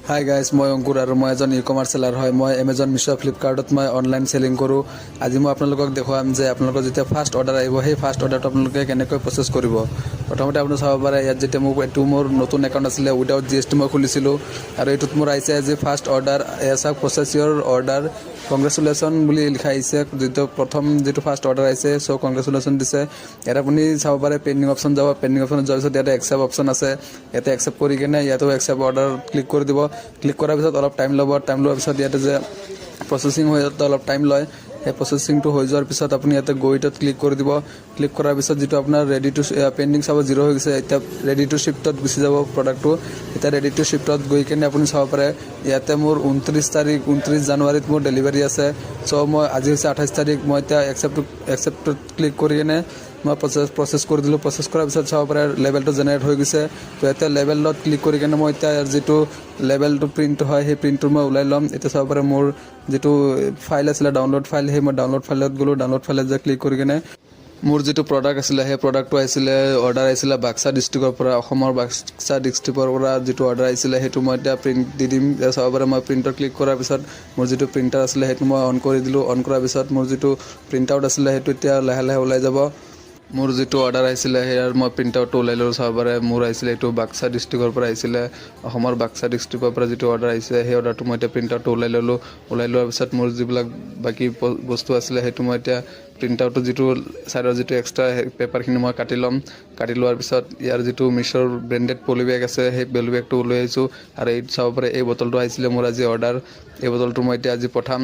Hi guys, মই অংকুৰ আৰু মই এজন ই-কমাৰ্চ চেলাৰ হয়। মই এমেজন, মিছ', ফ্লিপকাৰ্টত মই অনলাইন চেলিং কৰোঁ। আজি মই আপোনালোকক দেখুৱাম যে আপোনালোকৰ যেতিয়া ফাৰ্ষ্ট অৰ্ডাৰ আহিব, সেই ফাৰ্ষ্ট অৰ্ডাৰটো আপোনালোকে কেনেকৈ প্ৰচেছ কৰিব। প্ৰথমতে আপুনি চাব পাৰে, ইয়াত যেতিয়া মোৰ নতুন একাউণ্ট আছিলে, উইদাউট GST মই খুলিছিলোঁ আৰু এইটোত মোৰ আহিছে আজি ফাৰ্ষ্ট অৰ্ডাৰ চাওক প্ৰচেছ ইয়ৰ অৰ্ডাৰ কংগ্ৰেচুলেশ্যন বুলি লিখা আহিছে। যিটো ফাৰ্ষ্ট অৰ্ডাৰ আহিছে, চ' কংগ্ৰেচুলেশ্যন দিছে। ইয়াত আপুনি চাব পাৰে পেণ্ডিং অপশ্যন যাব, পেণ্ডিং অপশ্যনত যোৱাৰ পিছত ইয়াতে একচেপ্ট অপশ্যন আছে। ইয়াতে একচেপ্ট কৰি কিনে ইয়াতো একচেপ্ট অৰ্ডাৰ ক্লিক কৰি দিব। ক্লিক কৰাৰ পিছত অলপ টাইম ল'ব। টাইম লোৱাৰ পিছত ইয়াতে যে প্ৰচেছিং হৈ যাওঁতে অলপ টাইম লয়, সেই প্ৰচেছিংটো হৈ যোৱাৰ পিছত আপুনি ইয়াতে গ'ইটত ক্লিক কৰি দিব। ক্লিক কৰাৰ পিছত যিটো আপোনাৰ ৰেডি টু পেণ্ডিং চাব 0 হৈ গৈছে, এতিয়া ৰেডি টু শ্বিফ্টত গুচি যাব প্ৰডাক্টটো। এতিয়া ৰেডি টু শ্বিফ্টত গৈ কিনে আপুনি চাব পাৰে, ইয়াতে মোৰ 29 জানুৱাৰীত মোৰ ডেলিভাৰী আছে। চ' মই আজি হৈছে 28 তাৰিখ। মই এতিয়া একচেপ্টত ক্লিক কৰি কিনে মই প্ৰচেছ কৰি দিলোঁ। প্ৰচেছ কৰাৰ পিছত চাব পাৰে লেবেলটো জেনেৰেট হৈ গৈছে। তো এতিয়া লেবেলত ক্লিক কৰি কিনে মই এতিয়া যিটো লেবেলটো প্ৰিণ্ট হয়, সেই প্ৰিণ্টটো মই ওলাই ল'ম। এতিয়া চাব পাৰে মোৰ যিটো ফাইল আছিলে ডাউনলোড ফাইল, সেই মই ডাউনলোড ফাইলত গ'লোঁ। ডাউনলোড ফাইলত যে ক্লিক কৰি কিনে মোৰ যিটো প্ৰডাক্ট আছিলে, সেই প্ৰডাক্টটো আহিছিলে, অৰ্ডাৰ আহিছিলে বাক্সা ডিষ্ট্ৰিক্টৰ পৰা, অসমৰ বাক্সা ডিষ্ট্ৰিক্টৰ পৰা যিটো অৰ্ডাৰ আহিছিলে, সেইটো মই এতিয়া প্ৰিণ্ট দি দিম। চাব পাৰে মই প্ৰিণ্টত ক্লিক কৰাৰ পিছত মোৰ যিটো প্ৰিণ্টাৰ আছিলে, সেইটো মই অন কৰি দিলোঁ। অন কৰাৰ পিছত মোৰ যিটো প্ৰিণ্ট আউট আছিলে, সেইটো এতিয়া লাহে লাহে ওলাই যাব। মোৰ যিটো অৰ্ডাৰ আহিছিলে, সেয়াৰ মই প্ৰিণ্ট আউটটো ওলাই ল'লোঁ। চাব পাৰে মোৰ আহিছিলে এইটো বাক্সা ডিষ্ট্ৰিক্টৰ পৰা আহিছিলে, অসমৰ বাক্সা ডিষ্ট্ৰিক্টৰ পৰা যিটো অৰ্ডাৰ আহিছে, সেই অৰ্ডাৰটো মই এতিয়া প্ৰিণ্ট আউটটো ওলাই ল'লোঁ। ওলাই লোৱাৰ পিছত মোৰ যিবিলাক বাকী বস্তু আছিলে, সেইটো মই এতিয়া প্ৰিণ্ট আউটটো যিটো ছাইডৰ যিটো এক্সট্ৰা পেপাৰখিনি মই কাটি ল'ম। কাটি লোৱাৰ পিছত ইয়াৰ যিটো মিছ'ৰ ব্ৰেণ্ডেড পলি বেগ আছে, সেই পলি বেগটো লৈ আহিছোঁ। আৰু এই চাব পাৰে এই বটলটো আহিছিলে মোৰ আজি অৰ্ডাৰ। এই বটলটো মই এতিয়া আজি পঠাম,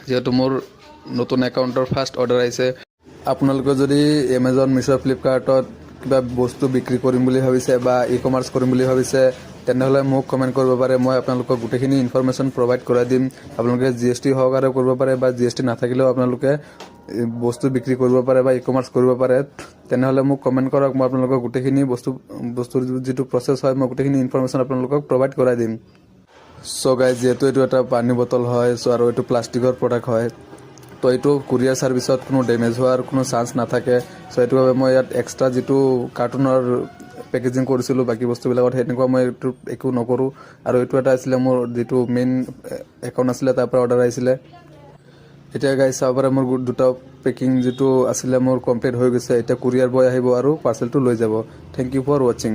যিহেতু মোৰ নতুন একাউণ্টৰ ফাৰ্ষ্ট অৰ্ডাৰ আহিছে। আপোনালোকে যদি এমেজন, মিছ', ফ্লিপকাৰ্টত কিবা বস্তু বিক্ৰী কৰিম বুলি ভাবিছে বা ই-কমাৰ্চ কৰিম বুলি ভাবিছে, তেনেহ'লে মোক কমেণ্ট কৰিব পাৰে। মই আপোনালোকক গোটেইখিনি ইনফৰমেশ্যন প্ৰভাইড কৰাই দিম। আপোনালোকে GST সহকাৰে কৰিব পাৰে বা GST নাথাকিলেও আপোনালোকে বস্তু বিক্ৰী কৰিব পাৰে বা ই-কমাৰ্চ কৰিব পাৰে। তেনেহ'লে মোক কমেণ্ট কৰক, মই আপোনালোকক গোটেইখিনি বস্তুৰ যিটো প্ৰচেছ হয়, মই গোটেইখিনি ইনফৰমেশ্যন আপোনালোকক প্ৰভাইড কৰাই দিম। চ' গাইজ, যিহেতু এইটো এটা পানী বটল হয়, চ' আৰু এইটো প্লাষ্টিকৰ প্ৰডাক্ট হয়, তো এইটো কুৰিয়াৰ ছাৰ্ভিচত কোনো ডেমেজ হোৱাৰ কোনো চান্স নাথাকে। চ' সেইটো বাবে মই ইয়াত এক্সট্ৰা যিটো কাৰ্টুনৰ পেকেজিং কৰিছিলোঁ বাকী বস্তুবিলাকত, সেনেকুৱা মই এইটো একো নকৰোঁ। আৰু এইটো এটা আছিলে মোৰ যিটো মেইন একাউণ্ট আছিলে, তাৰ পৰা অৰ্ডাৰ আহিছিলে। এতিয়া গাইজ চাব পাৰে মোৰ দুটা পেকিং যিটো আছিলে মোৰ কমপ্লিট হৈ গৈছে। এতিয়া কুৰিয়াৰ বয় আহিব আৰু পাৰ্চেলটো লৈ যাব। থেংক ইউ ফৰ ৱাচিং।